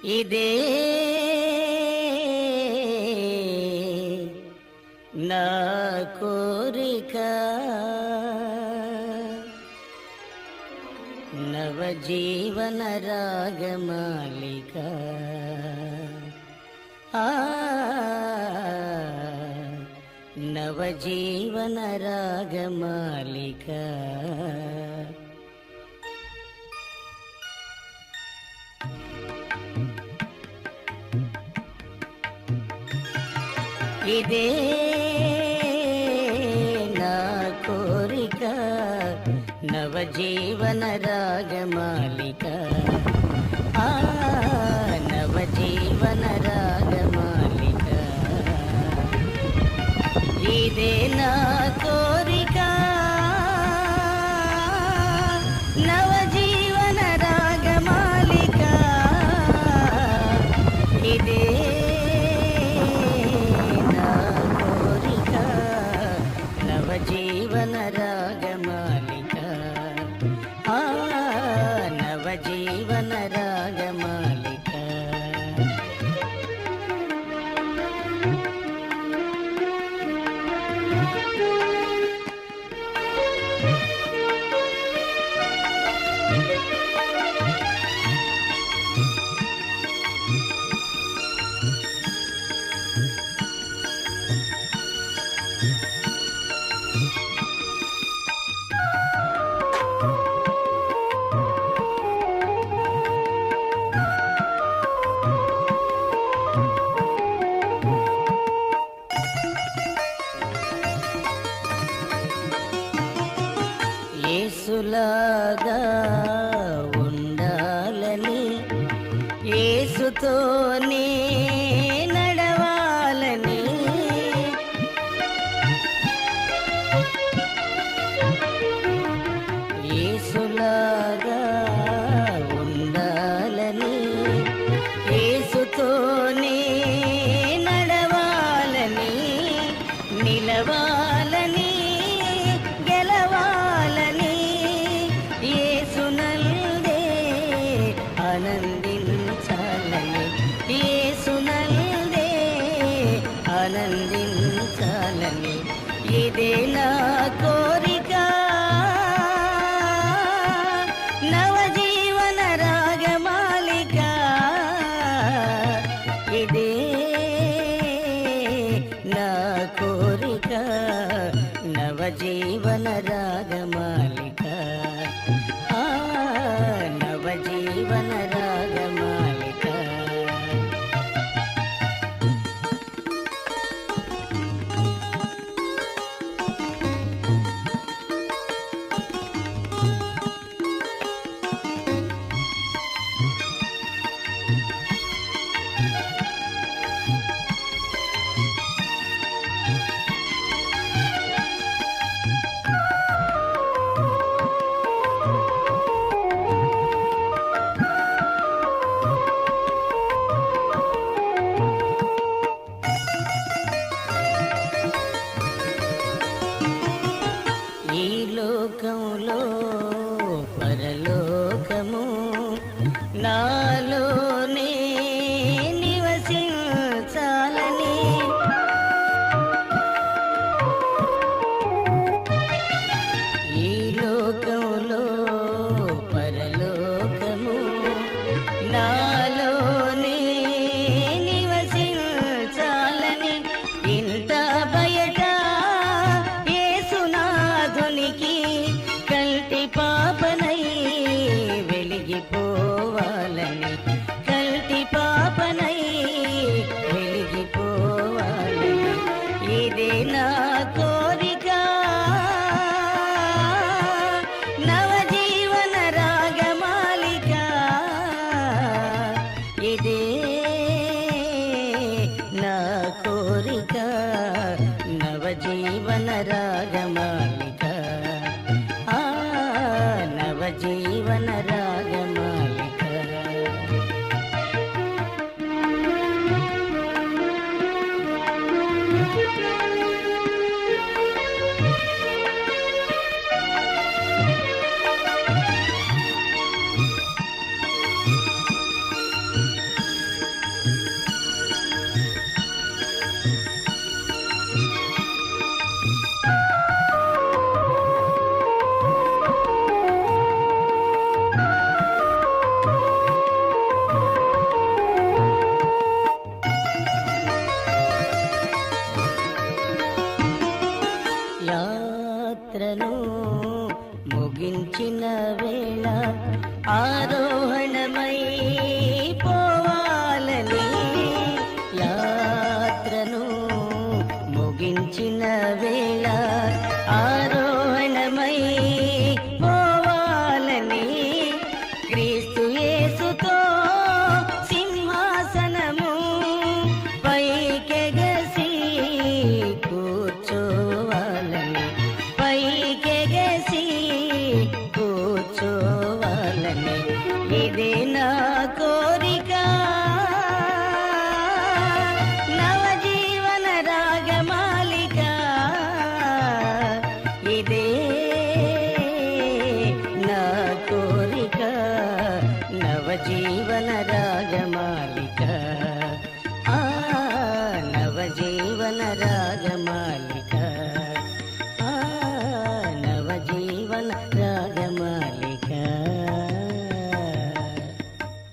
ఇదే నా కోరిక నవజీవన రాగమాలిక నవజీవన రాగమాలిక ఇదే నా కోరిక నవజీవన రాగమాలిక నవజీవన రాగమాలిక ఇదే నా కోరిక నవజీవన రాగమాలిక ఇదే నవజీవన రాగమాలిక నవజీవన రాగమాలిక యేసులాగా ఉండాలని యేసుతోనే నడవాలని యేసులాగా ఉండాలని యేసుతోనే నడవాలని నిలవాలని ఆనందించాలని యేసునందే ఆనందించాలని ఇదే నా కోరిక నవజీవన రాగమాలిక ఇదే నా కోరిక నవజీవన రాగమాలిక నవజీవన రాగమాలిక ఈ లోకంలో పరలోకము నాలోనే నివసించాలని ఈ లోకంలో పరలోకము నాలోనే నివసించాలని ఇంత బయట కంటి పాపనై వెలిగిపోవాలని కంటి పాపనై వెలిగిపోవాలని ఇదే నా కోరిక నవజీవన రాగమాలిక ఇదే నా కోరిక నవజీవన రాగమాలిక నవజీవన రాగమాలిక యాత్రను ముగించిన వేళ ఆరోహణమై పో